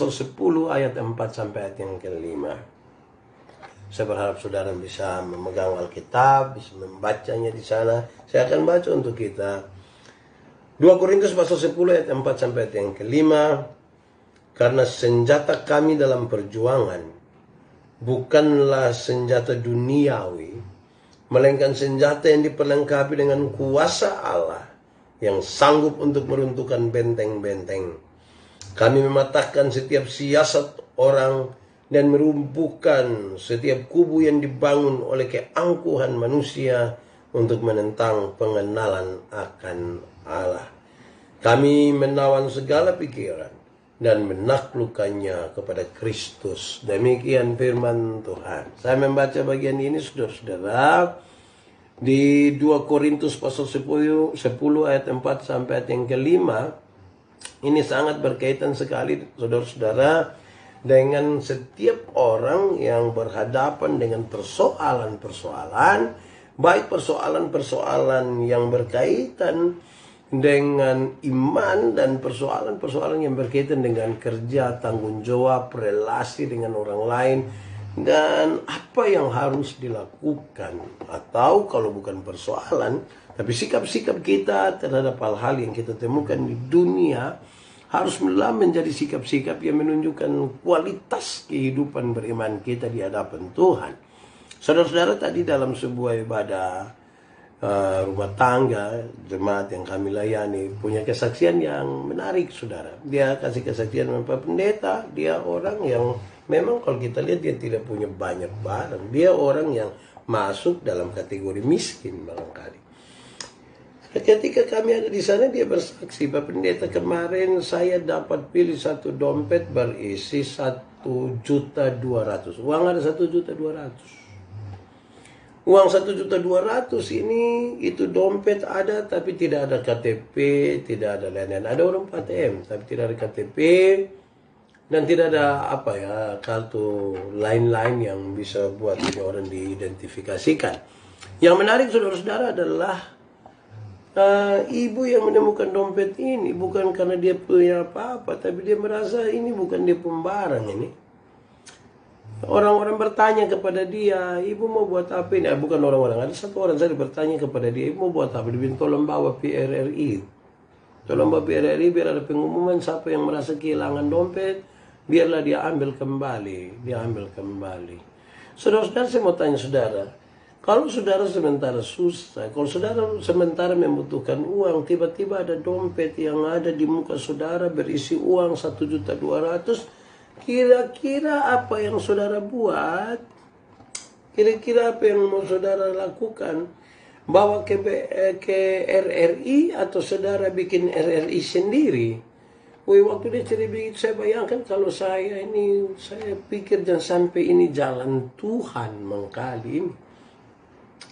pasal 10 ayat 4 sampai ayat yang ke-5. Saya berharap saudara bisa memegang Alkitab, bisa membacanya di sana. Saya akan baca untuk kita. 2 Korintus pasal 10 ayat 4 sampai ayat yang ke-5. Karena senjata kami dalam perjuangan bukanlah senjata duniawi, melainkan senjata yang diperlengkapi dengan kuasa Allah yang sanggup untuk meruntuhkan benteng-benteng. Kami mematahkan setiap siasat orang dan merumpuhkan setiap kubu yang dibangun oleh keangkuhan manusia untuk menentang pengenalan akan Allah. Kami menawan segala pikiran dan menaklukkannya kepada Kristus. Demikian firman Tuhan. Saya membaca bagian ini, saudara-saudara, di 2 Korintus pasal 10 ayat 4 sampai ayat yang ke-5. Ini sangat berkaitan sekali, saudara-saudara, dengan setiap orang yang berhadapan dengan persoalan-persoalan, baik persoalan-persoalan yang berkaitan dengan iman dan persoalan-persoalan yang berkaitan dengan kerja, tanggung jawab, relasi dengan orang lain, dan apa yang harus dilakukan. Atau kalau bukan persoalan, tapi sikap-sikap kita terhadap hal-hal yang kita temukan di dunia haruslah menjadi sikap-sikap yang menunjukkan kualitas kehidupan beriman kita di hadapan Tuhan. Saudara-saudara, tadi dalam sebuah ibadah rumah tangga, jemaat yang kami layani punya kesaksian yang menarik, saudara. Dia kasih kesaksian dengan Pak Pendeta. Dia orang yang memang kalau kita lihat dia tidak punya banyak barang. Dia orang yang masuk dalam kategori miskin barangkali. Ketika kami ada di sana, dia bersaksi, Pak Pendeta, kemarin saya dapat pilih satu dompet berisi 1.200.000. Uang ada 1.200.000. Uang 1.200.000 ini, itu dompet ada tapi tidak ada KTP, tidak ada lain-lain. Ada orang ATM tapi tidak ada KTP dan tidak ada kartu lain-lain yang bisa buat ini orang diidentifikasikan. Yang menarik, saudara-saudara, adalah ibu yang menemukan dompet ini bukan karena dia punya apa-apa, tapi dia merasa ini bukan dia pembarang ini. Orang-orang bertanya kepada dia, ibu mau buat apa ini? Bukan orang-orang, ada satu orang saya bertanya kepada dia, ibu mau buat apa? Dia bilang, tolong bawa PRRI. Tolong bawa PRRI biar ada pengumuman siapa yang merasa kehilangan dompet, biarlah dia ambil kembali. Saudara-saudara, saya mau tanya saudara, kalau saudara sementara susah, kalau saudara sementara membutuhkan uang, tiba-tiba ada dompet yang ada di muka saudara berisi uang 1.200.000, kira-kira apa yang saudara buat? Kira-kira apa yang mau saudara lakukan? Bawa ke RRI atau saudara bikin RRI sendiri? Waktu dia cerita begitu, saya bayangkan kalau saya pikir jangan sampai ini jalan Tuhan mengkali ini.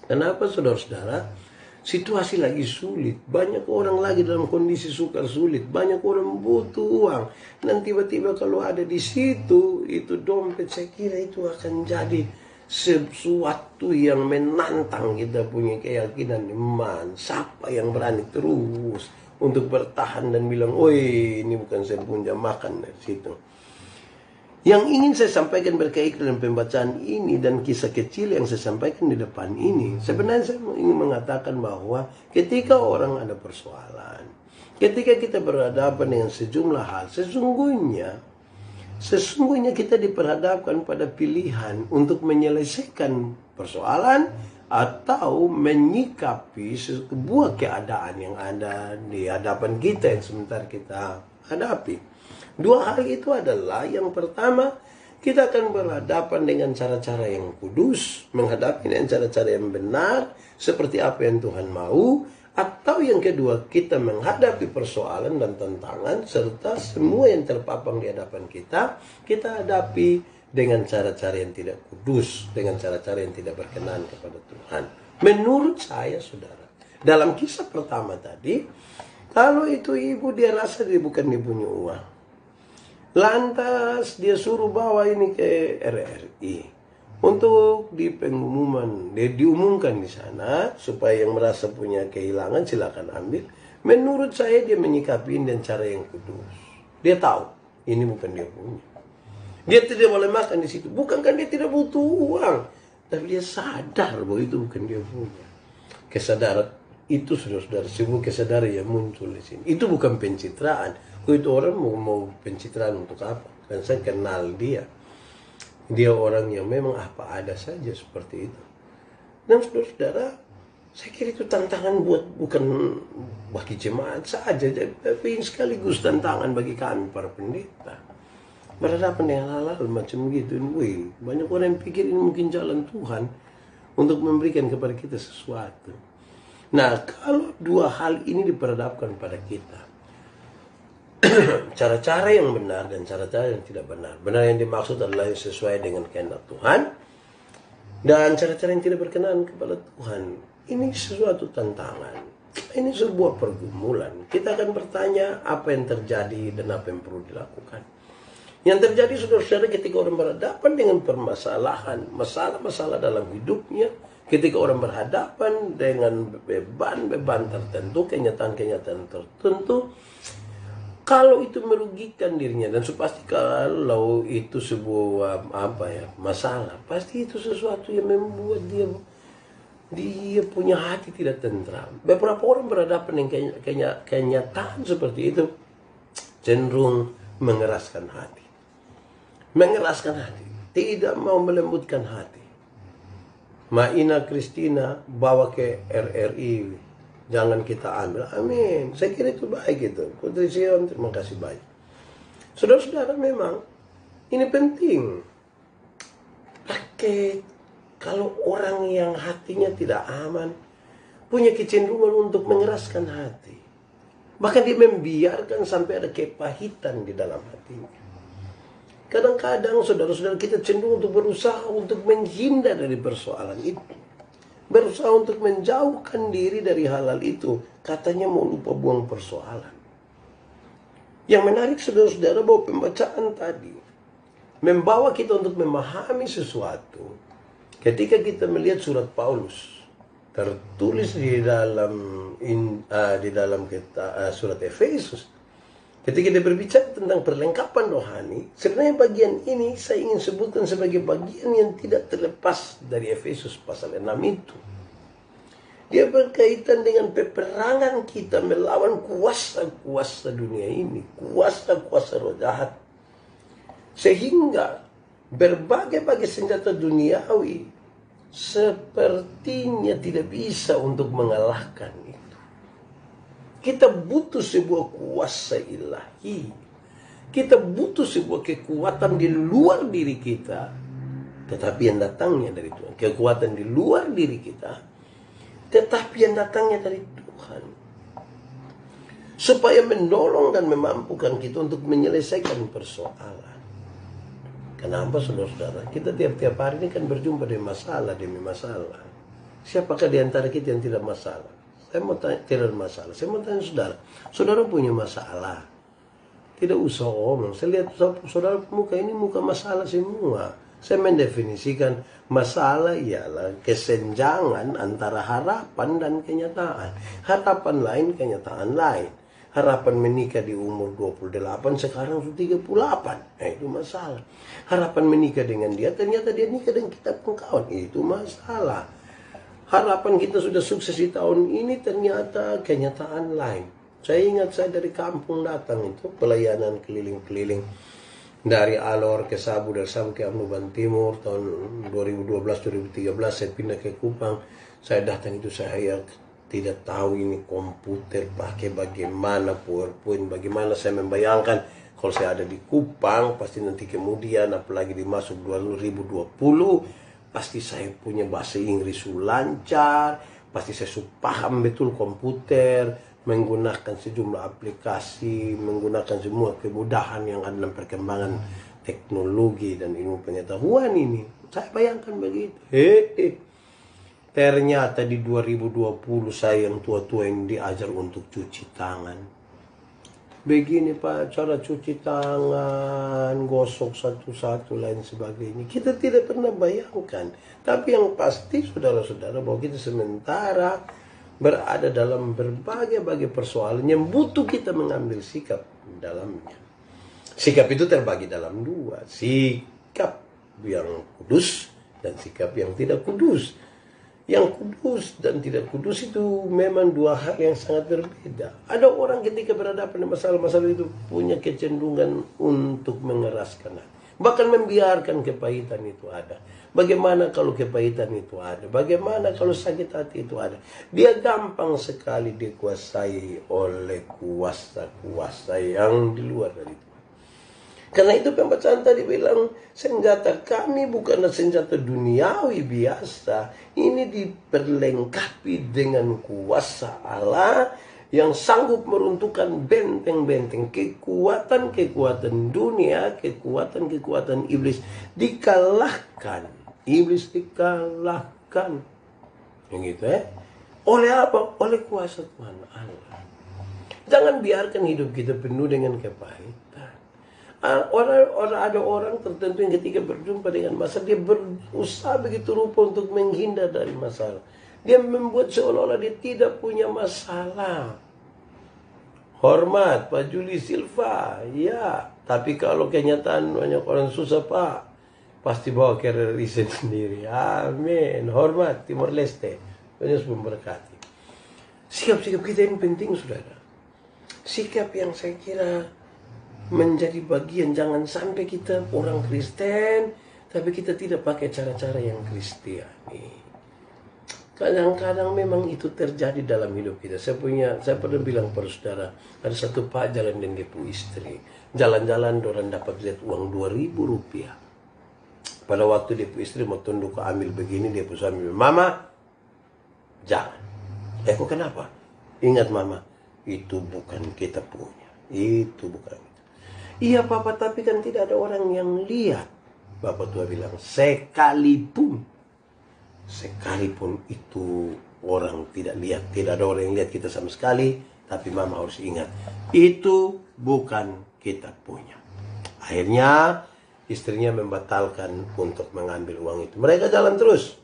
Kenapa, saudara-saudara? Situasi lagi sulit, banyak orang lagi dalam kondisi sukar sulit, banyak orang butuh uang, dan tiba-tiba kalau ada di situ itu dompet, saya kira itu akan jadi sesuatu yang menantang kita punya keyakinan iman. Siapa yang berani terus untuk bertahan dan bilang, oi, ini bukan saya punya, makan dari situ. Yang ingin saya sampaikan berkaitan dengan pembacaan ini dan kisah kecil yang saya sampaikan di depan ini, sebenarnya saya ingin mengatakan bahwa ketika orang ada persoalan, ketika kita berhadapan dengan sejumlah hal, sesungguhnya kita diperhadapkan pada pilihan untuk menyelesaikan persoalan atau menyikapi sebuah keadaan yang ada di hadapan kita yang sebentar kita hadapi. Dua hal itu adalah, yang pertama, kita akan berhadapan dengan cara-cara yang kudus, menghadapi dengan cara-cara yang benar, seperti apa yang Tuhan mau. Atau yang kedua, kita menghadapi persoalan dan tantangan, serta semua yang terpapang di hadapan kita hadapi dengan cara-cara yang tidak kudus, dengan cara-cara yang tidak berkenan kepada Tuhan. Menurut saya, saudara, dalam kisah pertama tadi, kalau itu ibu, dia rasa dia bukan dia punya uang, lantas dia suruh bawa ini ke RRI untuk di pengumuman, dia diumumkan di sana supaya yang merasa punya kehilangan silakan ambil. Menurut saya dia menyikapi dengan cara yang kudus. Dia tahu ini bukan dia punya. Dia tidak boleh makan di situ. Bukan kan dia tidak butuh uang, tapi dia sadar bahwa itu bukan dia punya. Kesadaran itu, saudara-saudara, sebuah kesadaran yang muncul di sini. Itu bukan pencitraan. Itu orang mau pencitraan untuk apa? Dan saya kenal dia. Dia orang yang memang apa ada saja seperti itu. Dan saudara-saudara, saya kira itu tantangan bukan bagi jemaat saja, tapi sekaligus tantangan bagi kami para pendeta. Berhadapan dengan hal-hal macam begitu. Wih, banyak orang yang pikir ini mungkin jalan Tuhan untuk memberikan kepada kita sesuatu. Nah, kalau dua hal ini diperhadapkan pada kita, cara-cara yang benar dan cara-cara yang tidak benar. Benar yang dimaksud adalah yang sesuai dengan kehendak Tuhan, dan cara-cara yang tidak berkenan kepada Tuhan. Ini sesuatu tantangan. Ini sebuah pergumulan. Kita akan bertanya apa yang terjadi dan apa yang perlu dilakukan. Yang terjadi, saudara-saudara, ketika orang berhadapan dengan permasalahan, masalah-masalah dalam hidupnya, ketika orang berhadapan dengan beban-beban tertentu, kenyataan-kenyataan tertentu, kalau itu merugikan dirinya, dan pasti kalau itu sebuah masalah, pasti itu sesuatu yang membuat dia punya hati tidak tentram. Beberapa orang berhadapan dengan kenyataan seperti itu, cenderung mengeraskan hati. Mengeraskan hati, tidak mau melembutkan hati. Maina Kristina bawa ke RRI, jangan kita ambil. Amin. Saya kira itu baik itu. Putri Sion, terima kasih banyak. Saudara-saudara, memang ini penting. Kalau orang yang hatinya tidak aman, punya kecenderungan untuk mengeraskan hati. Bahkan dia membiarkan sampai ada kepahitan di dalam hatinya. Kadang-kadang saudara-saudara kita cenderung untuk berusaha untuk menghindar dari persoalan itu. Berusaha untuk menjauhkan diri dari hal-hal itu. Katanya mau lupa buang persoalan. Yang menarik, saudara-saudara, bahwa pembacaan tadi membawa kita untuk memahami sesuatu. Ketika kita melihat surat Paulus tertulis di dalam surat Efesus, ketika dia berbicara tentang perlengkapan rohani, sebenarnya bagian ini saya ingin sebutkan sebagai bagian yang tidak terlepas dari Efesus pasal 6 itu. Dia berkaitan dengan peperangan kita melawan kuasa-kuasa dunia ini, kuasa-kuasa roh jahat. Sehingga berbagai-bagai senjata duniawi sepertinya tidak bisa untuk mengalahkan itu. Kita butuh sebuah kuasa ilahi. Kita butuh sebuah kekuatan di luar diri kita, tetapi yang datangnya dari Tuhan. Kekuatan di luar diri kita, tetapi yang datangnya dari Tuhan. Supaya menolong dan memampukan kita untuk menyelesaikan persoalan. Kenapa, saudara-saudara? Kita tiap-tiap hari ini kan berjumpa dengan masalah demi masalah. Siapakah di antara kita yang tidak masalah? Saya mau tanya, tidak masalah. Saya mau tanya saudara. Saudara punya masalah. Tidak usah omong. Saya lihat saudara muka ini muka masalah semua. Saya mendefinisikan masalah ialah kesenjangan antara harapan dan kenyataan. Harapan lain, kenyataan lain. Harapan menikah di umur 28, sekarang sudah 38. Itu masalah. Harapan menikah dengan dia, ternyata dia nikah dengan kita pun kawan. Itu masalah. Harapan kita sudah sukses di tahun ini, ternyata kenyataan lain. Saya ingat saya dari kampung datang itu, pelayanan keliling-keliling. Dari Alor ke Sabu, dari Sabu ke Amnuban Timur, tahun 2012-2013 saya pindah ke Kupang. Saya datang itu, saya tidak tahu ini komputer pakai bagaimana, PowerPoint bagaimana. Saya membayangkan kalau saya ada di Kupang, pasti nanti kemudian apalagi dimasuk 2020, pasti saya punya bahasa Inggris lancar, pasti saya paham betul komputer, menggunakan sejumlah aplikasi, menggunakan semua kemudahan yang ada dalam perkembangan teknologi dan ilmu pengetahuan ini. Saya bayangkan begitu. Ternyata di 2020 saya yang tua-tua yang diajar untuk cuci tangan. Begini Pak, cara cuci tangan, gosok satu-satu, lain sebagainya. Kita tidak pernah bayangkan. Tapi yang pasti saudara-saudara bahwa kita sementara berada dalam berbagai-bagai persoalan yang butuh kita mengambil sikap dalamnya. Sikap itu terbagi dalam dua, sikap yang kudus dan sikap yang tidak kudus. Yang kudus dan tidak kudus itu memang dua hal yang sangat berbeda. Ada orang ketika berhadapan dengan masalah-masalah itu punya kecenderungan untuk mengeraskan hati, bahkan membiarkan kepahitan itu ada. Bagaimana kalau kepahitan itu ada? Bagaimana kalau sakit hati itu ada? Dia gampang sekali dikuasai oleh kuasa-kuasa yang di luar dari itu. Karena itu pembacaan tadi bilang, senjata kami bukanlah senjata duniawi biasa. Ini diperlengkapi dengan kuasa Allah yang sanggup meruntuhkan benteng-benteng, kekuatan-kekuatan dunia, kekuatan-kekuatan iblis dikalahkan. Iblis dikalahkan. Yang gitu Oleh apa? Oleh kuasa Tuhan Allah. Jangan biarkan hidup kita penuh dengan kepahitan. Ada orang tertentu yang ketika berjumpa dengan masalah, dia berusaha begitu rupa untuk menghindar dari masalah. Dia membuat seolah-olah dia tidak punya masalah. Hormat Pak Juli Silva, ya. Tapi kalau kenyataan banyak orang susah Pak, pasti bawa karir riset sendiri. Amin. Hormat Timor Leste. Yesus memberkati. Sikap-sikap kita yang penting, saudara. Sikap yang saya kira menjadi bagian, jangan sampai kita orang Kristen tapi kita tidak pakai cara-cara yang Kristiani. Kadang-kadang memang itu terjadi dalam hidup kita. Saya pernah bilang pada saudara, ada satu pak jalan dengan dia punya istri, jalan-jalan orang dapat lihat uang 2.000 rupiah. Pada waktu dia punya istri mau tunduk ke ambil begini, dia pun suami, mama jangan. Kok kenapa? Ingat mama, itu bukan kita punya, itu bukan. Iya papa, tapi kan tidak ada orang yang lihat. Bapak tua bilang, sekalipun itu orang tidak lihat, tidak ada orang yang lihat kita sama sekali, tapi mama harus ingat, itu bukan kita punya. Akhirnya istrinya membatalkan untuk mengambil uang itu. Mereka jalan terus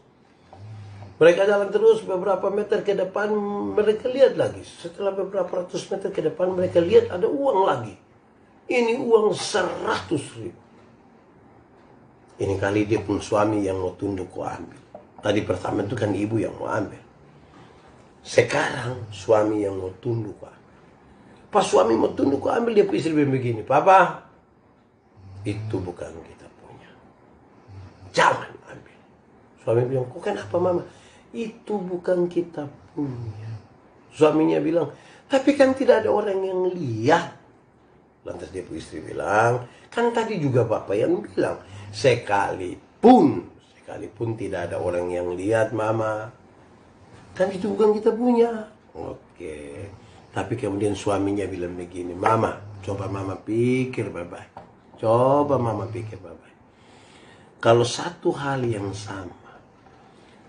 beberapa meter ke depan, mereka lihat lagi. Setelah beberapa ratus meter ke depan, mereka lihat ada uang lagi. Ini uang 100.000. Ini kali dia pun suami yang mau tunduk kok ambil. Tadi pertama itu kan ibu yang mau ambil. Sekarang suami yang mau tunduk kok ambil. Pas suami mau tunduk kok ambil, dia istri begini, papa, itu bukan kita punya, jangan ambil. Suami bilang, kok kenapa mama? Itu bukan kita punya. Suaminya bilang, tapi kan tidak ada orang yang lihat. Lantas dia istri bilang, kan tadi juga bapak yang bilang, sekalipun tidak ada orang yang lihat mama, kan itu bukan kita punya. Oke. Tapi kemudian suaminya bilang begini, mama, coba mama pikir baik-baik. Kalau satu hal yang sama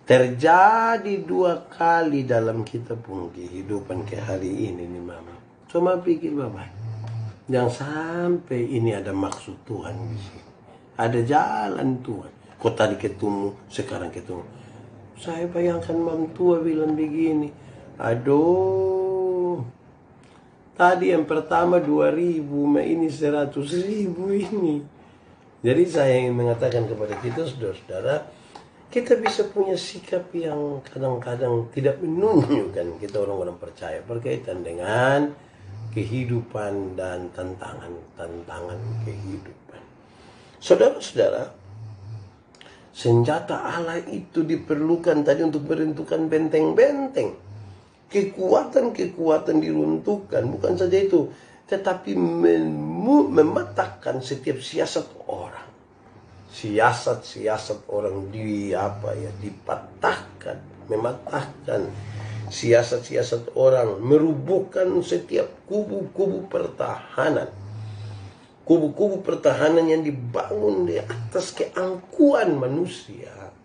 terjadi 2 kali dalam kita pun kehidupan ke hari ini nih mama, coba pikir baik-baik. Jangan sampai ini ada maksud Tuhan di sini. Ada jalan Tuhan. Kok tadi ketemu, sekarang ketemu. Saya bayangkan mam tua bilang begini. Aduh, tadi yang pertama 2.000, ini 100.000 ini. Jadi saya ingin mengatakan kepada kita, saudara-saudara, kita bisa punya sikap yang kadang-kadang tidak menunjukkan kita orang-orang percaya berkaitan dengan kehidupan dan tantangan kehidupan. Saudara-saudara, senjata Allah itu diperlukan tadi untuk meruntuhkan benteng-benteng. Kekuatan-kekuatan diruntuhkan, bukan saja itu, tetapi mematahkan setiap siasat orang. Siasat-siasat orang dipatahkan, mematahkan siasat-siasat orang, merubuhkan setiap kubu-kubu pertahanan. Kubu-kubu pertahanan yang dibangun di atas keangkuhan manusia,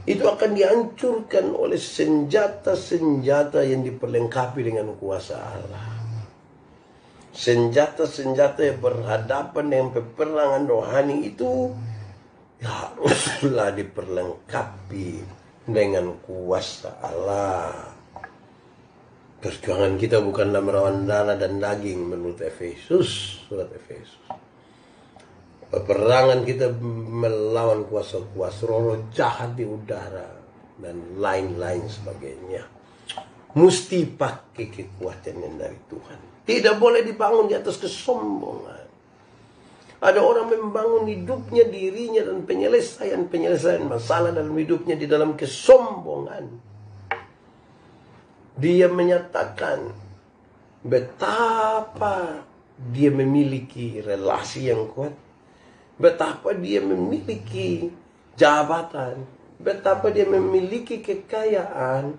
itu akan dihancurkan oleh senjata-senjata yang diperlengkapi dengan kuasa Allah. Senjata-senjata yang berhadapan dengan peperangan rohani itu haruslah diperlengkapi dengan kuasa Allah. Perjuangan kita bukanlah melawan darah dan daging menurut Efesus, surat Efesus. Peperangan kita melawan kuasa-kuasa roh jahat di udara dan lain-lain sebagainya. Mesti pakai kekuatan yang dari Tuhan. Tidak boleh dibangun di atas kesombongan. Ada orang membangun hidupnya, dirinya, dan penyelesaian masalah dalam hidupnya di dalam kesombongan. Dia menyatakan betapa dia memiliki relasi yang kuat, betapa dia memiliki jabatan, betapa dia memiliki kekayaan,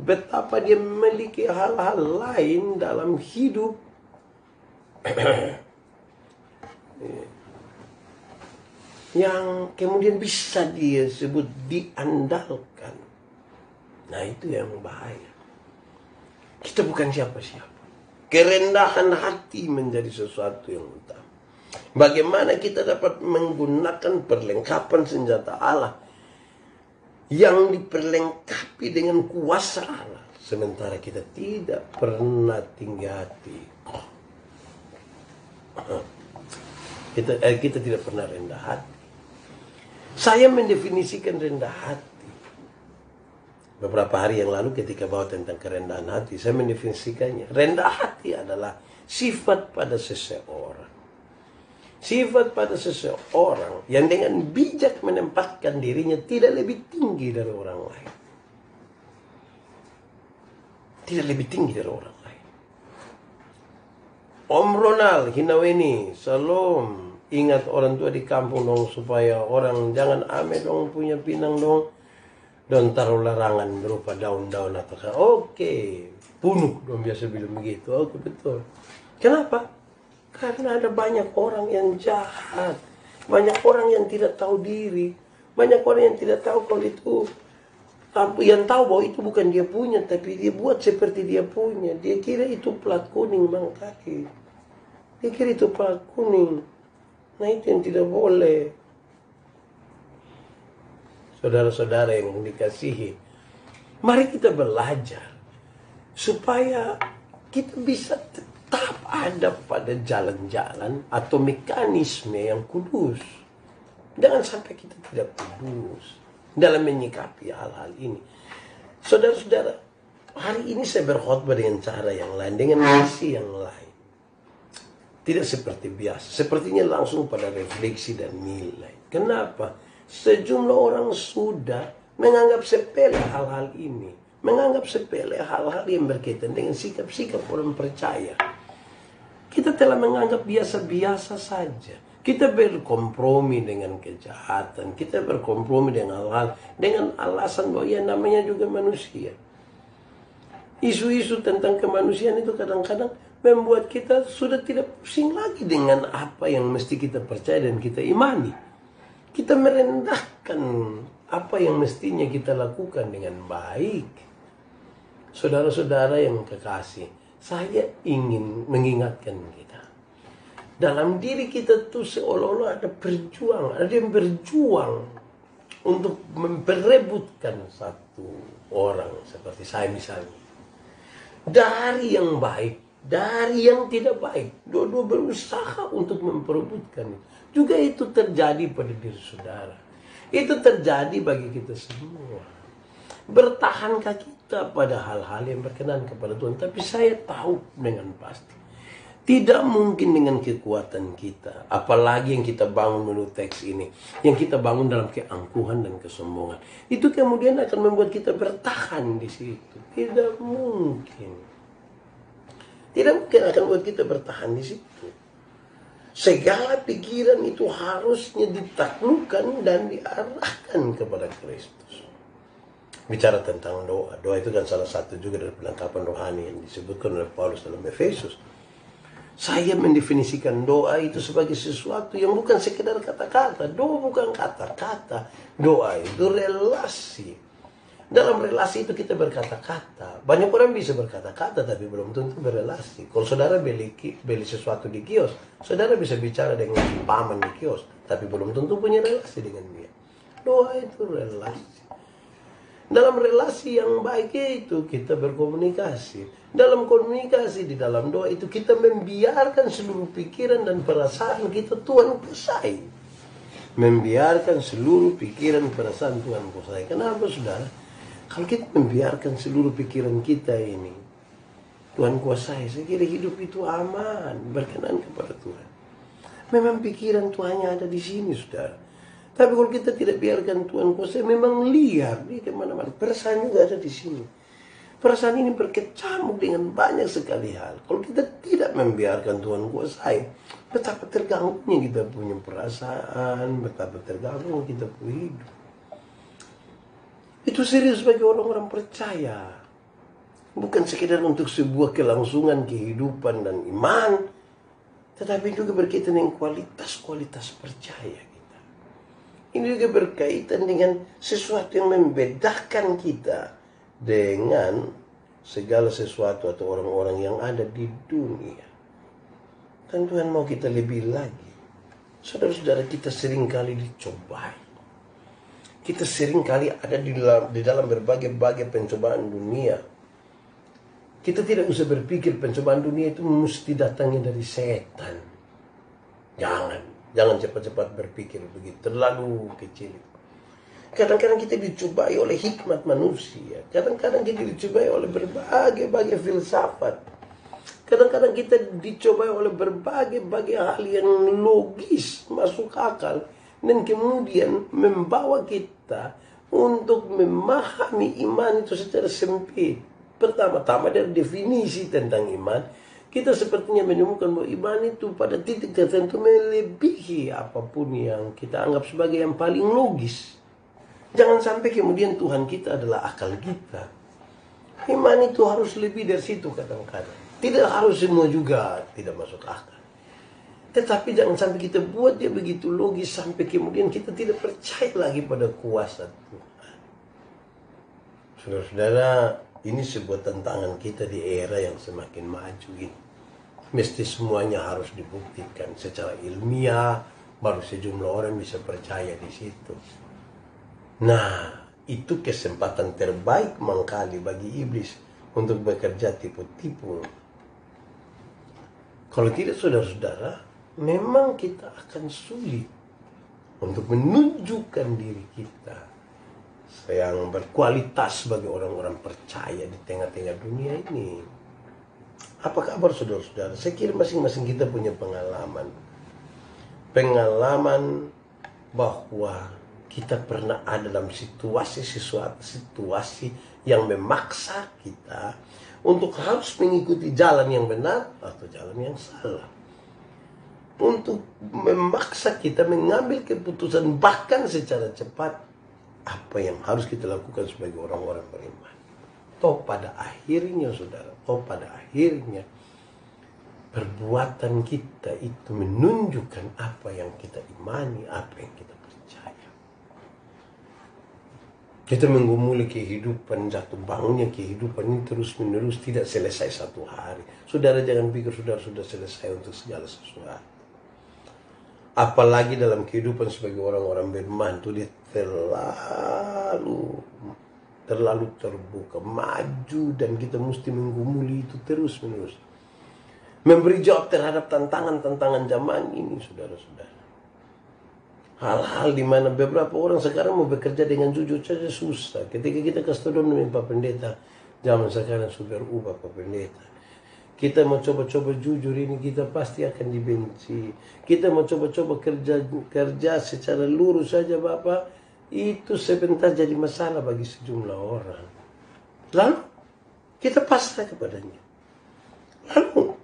betapa dia memiliki hal-hal lain dalam hidup yang kemudian bisa dia sebut diandalkan. Nah, itu yang bahaya. Kita bukan siapa-siapa. Kerendahan hati menjadi sesuatu yang utama. Bagaimana kita dapat menggunakan perlengkapan senjata Allah yang diperlengkapi dengan kuasa Allah, sementara kita tidak pernah tinggi hati. Kita tidak pernah rendah hati. Saya mendefinisikan rendah hati beberapa hari yang lalu ketika bawa tentang kerendahan hati. Saya mendefinisikannya. Rendah hati adalah sifat pada seseorang. Sifat pada seseorang yang dengan bijak menempatkan dirinya tidak lebih tinggi dari orang lain. Tidak lebih tinggi dari orang lain. Om Ronald Hinaweni, salam. Ingat orang tua di kampung dong, supaya orang jangan ame dong punya pinang dong. Dan taruh larangan berupa daun-daun atau oke, bunuh dong, biasa bilang begitu. Oke, betul. Kenapa? Karena ada banyak orang yang jahat, banyak orang yang tidak tahu diri, banyak orang yang tidak tahu kalau itu, yang tahu bahwa itu bukan dia punya, tapi dia buat seperti dia punya. Dia kira itu plat kuning, Bang Kaki. Dia kira itu plat kuning. Nah, itu yang tidak boleh. Saudara-saudara yang dikasihi, mari kita belajar supaya kita bisa tetap ada pada jalan-jalan atau mekanisme yang kudus. Jangan sampai kita tidak kudus dalam menyikapi hal-hal ini. Saudara-saudara, hari ini saya berkhotbah dengan cara yang lain, dengan misi yang lain. Tidak seperti biasa, sepertinya langsung pada refleksi dan nilai. Kenapa? Sejumlah orang sudah menganggap sepele hal-hal ini. Menganggap sepele hal-hal yang berkaitan dengan sikap-sikap orang percaya. Kita telah menganggap biasa-biasa saja. Kita berkompromi dengan kejahatan. Kita berkompromi dengan hal-hal dengan alasan bahwa ya namanya juga manusia. Isu-isu tentang kemanusiaan itu kadang-kadang membuat kita sudah tidak pusing lagi dengan apa yang mesti kita percaya dan kita imani. Kita merendahkan apa yang mestinya kita lakukan dengan baik. Saudara-saudara yang kekasih, saya ingin mengingatkan kita. Dalam diri kita tuh seolah-olah ada perjuangan, ada yang berjuang untuk memperebutkan satu orang seperti saya misalnya. Dari yang baik, dari yang tidak baik, dua-dua berusaha untuk memperebutkan. Juga itu terjadi pada diri saudara. Itu terjadi bagi kita semua. Bertahankah kita pada hal-hal yang berkenan kepada Tuhan? Tapi saya tahu dengan pasti, tidak mungkin dengan kekuatan kita. Apalagi yang kita bangun menurut teks ini, yang kita bangun dalam keangkuhan dan kesombongan, itu kemudian akan membuat kita bertahan di situ. Tidak mungkin. Tidak mungkin akan membuat kita bertahan di situ. Segala pikiran itu harusnya ditaklukkan dan diarahkan kepada Kristus. Bicara tentang doa. Doa itu kan salah satu juga dari perlengkapan rohani yang disebutkan oleh Paulus dalam Efesus. Saya mendefinisikan doa itu sebagai sesuatu yang bukan sekedar kata-kata. Doa bukan kata-kata. Doa itu relasi. Dalam relasi itu kita berkata-kata. Banyak orang bisa berkata-kata tapi belum tentu berelasi. Kalau saudara beli sesuatu di kios, saudara bisa bicara dengan paman di kios, tapi belum tentu punya relasi dengan dia. Doa itu relasi. Dalam relasi yang baik itu kita berkomunikasi. Dalam komunikasi di dalam doa itu kita membiarkan seluruh pikiran dan perasaan kita Tuhan kuasai. membiarkan seluruh pikiran perasaan Tuhan kuasai. Kenapa saudara? Kalau kita membiarkan seluruh pikiran kita ini Tuhan kuasai, saya kira hidup itu aman, berkenan kepada Tuhan. Memang pikiran Tuhan hanya ada di sini, saudara. Tapi kalau kita tidak biarkan Tuhan kuasai, memang liar di kemana-mana. Perasaan juga ada di sini. Perasaan ini berkecamuk dengan banyak sekali hal. Kalau kita tidak membiarkan Tuhan kuasai, betapa terganggunya kita punya perasaan, betapa terganggu kita punya hidup. Itu serius bagi orang-orang percaya. Bukan sekedar untuk sebuah kelangsungan kehidupan dan iman, tetapi juga berkaitan dengan kualitas-kualitas percaya kita. Ini juga berkaitan dengan sesuatu yang membedakan kita dengan segala sesuatu atau orang-orang yang ada di dunia. Dan Tuhan mau kita lebih lagi. Saudara-saudara, kita seringkali dicobai. Kita seringkali ada di dalam berbagai-bagai pencobaan dunia. Kita tidak usah berpikir pencobaan dunia itu mesti datangnya dari setan. Jangan cepat-cepat berpikir begitu, terlalu kecil. Kadang-kadang kita dicobai oleh hikmat manusia. Kadang-kadang kita dicobai oleh berbagai-bagai filsafat. Kadang-kadang kita dicobai oleh berbagai-bagai hal yang logis, masuk akal. Dan kemudian membawa kita untuk memahami iman itu secara sempit. Pertama-tama dari definisi tentang iman, kita sepertinya menemukan bahwa iman itu pada titik tertentu melebihi apapun yang kita anggap sebagai yang paling logis. Jangan sampai kemudian Tuhan kita adalah akal kita. Iman itu harus lebih dari situ kadang-kadang. Tidak harus semua juga tidak masuk akal. Tetapi jangan sampai kita buat dia begitu logis sampai kemudian kita tidak percaya lagi pada kuasa Tuhan. Saudara-saudara, ini sebuah tantangan kita di era yang semakin maju ini. Mesti semuanya harus dibuktikan secara ilmiah, baru sejumlah orang bisa percaya di situ. Nah, itu kesempatan terbaik mangkali bagi iblis untuk bekerja tipu-tipu. Kalau tidak, saudara-saudara, memang kita akan sulit untuk menunjukkan diri kita yang berkualitas sebagai orang-orang percaya di tengah-tengah dunia ini. Apa kabar saudara-saudara? Saya kira masing-masing kita punya pengalaman. Pengalaman bahwa kita pernah ada dalam situasi yang memaksa kita untuk harus mengikuti jalan yang benar atau jalan yang salah. Untuk memaksa kita mengambil keputusan bahkan secara cepat apa yang harus kita lakukan sebagai orang-orang beriman. Toh pada akhirnya saudara, pada akhirnya perbuatan kita itu menunjukkan apa yang kita imani, apa yang kita percaya. Kita menggumuli kehidupan, jatuh bangunnya kehidupan ini terus-menerus, tidak selesai satu hari. Saudara jangan pikir saudara sudah selesai untuk segala sesuatu. Apalagi dalam kehidupan sebagai orang-orang beriman itu dia terlalu terbuka, maju, dan kita mesti menggumuli itu terus-menerus. Memberi jawab terhadap tantangan-tantangan zaman ini, saudara-saudara. Hal-hal di mana beberapa orang sekarang mau bekerja dengan jujur saja susah. Ketika kita kasih tahu dengan Pak Pendeta, zaman sekarang sudah berubah Pak Pendeta. Kita mau coba-coba jujur ini, kita pasti akan dibenci. Kita mau coba-coba kerja secara lurus saja Bapak, itu sebentar jadi masalah bagi sejumlah orang. Lalu kita pasrah kepadanya. Lalu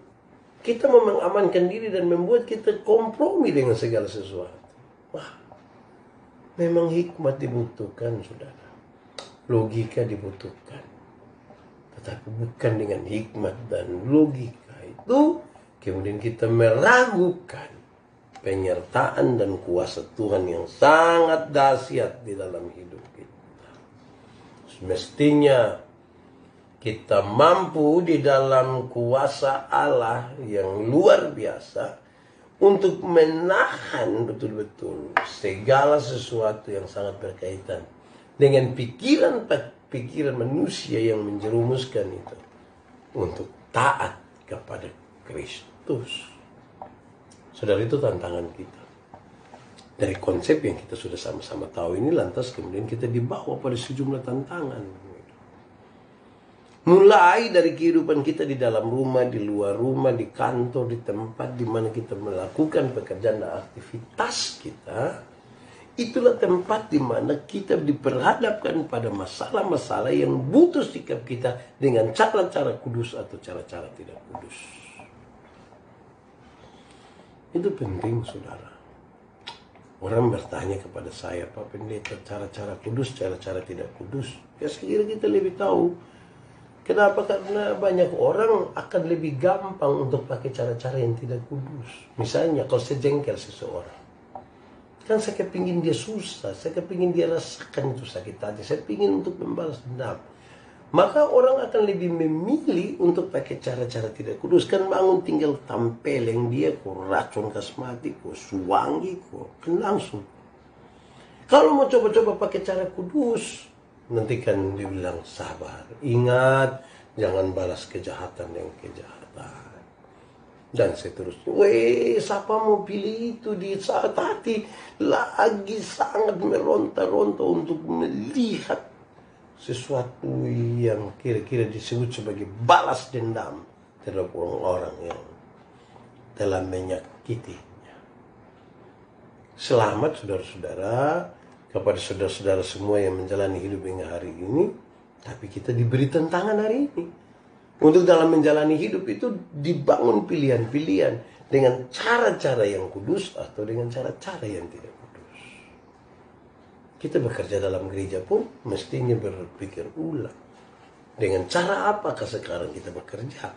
kita mau mengamankan diri dan membuat kita kompromi dengan segala sesuatu. Wah, memang hikmat dibutuhkan, saudara. Logika dibutuhkan. Tetapi bukan dengan hikmat dan logika itu kemudian kita meragukan penyertaan dan kuasa Tuhan yang sangat dahsyat di dalam hidup kita. Semestinya kita mampu di dalam kuasa Allah yang luar biasa untuk menahan betul-betul segala sesuatu yang sangat berkaitan dengan pikiran manusia yang menjerumuskan itu untuk taat kepada Kristus. Saudara, itu tantangan kita. Dari konsep yang kita sudah sama-sama tahu ini, lantas kemudian kita dibawa pada sejumlah tantangan. Mulai dari kehidupan kita di dalam rumah, di luar rumah, di kantor, di tempat di mana kita melakukan pekerjaan dan aktivitas kita. Itulah tempat di mana kita diperhadapkan pada masalah-masalah yang butuh sikap kita dengan cara-cara kudus atau cara-cara tidak kudus. Itu penting, saudara. Orang bertanya kepada saya, Pak Pendeta, cara-cara kudus, cara-cara tidak kudus. Ya, saya kira kita lebih tahu. Kenapa? Karena banyak orang akan lebih gampang untuk pakai cara-cara yang tidak kudus. Misalnya, kalau saya jengkel seseorang, kan saya kepingin dia susah, saya kepingin dia rasakan itu sakit hati, saya pingin untuk membalas dendam. Maka orang akan lebih memilih untuk pakai cara-cara tidak kudus. Kan bangun tinggal tampeleng dia, kok racun kasmati, kok suwangi, kan langsung. Kalau mau coba-coba pakai cara kudus, nanti kan dibilang sabar. Ingat, jangan balas kejahatan dengan kejahatan. Dan seterusnya. Siapa mau pilih itu di saat hati lagi sangat meronta-ronta untuk melihat sesuatu yang kira-kira disebut sebagai balas dendam terhadap orang-orang yang telah menyakitinya. Selamat saudara-saudara, kepada saudara-saudara semua yang menjalani hidup hingga hari ini. Tapi kita diberi tantangan hari ini. Untuk dalam menjalani hidup itu dibangun pilihan-pilihan dengan cara-cara yang kudus atau dengan cara-cara yang tidak kudus. Kita bekerja dalam gereja pun mestinya berpikir ulang. Dengan cara apakah sekarang kita bekerja?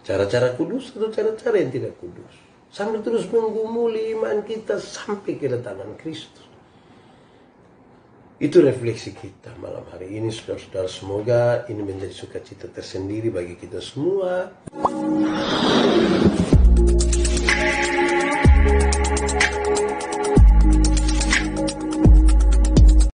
Cara-cara kudus atau cara-cara yang tidak kudus? Sambil terus menggumuli iman kita sampai kedatangan Kristus. Itu refleksi kita malam hari ini, saudara-saudara. Semoga ini menjadi sukacita tersendiri bagi kita semua.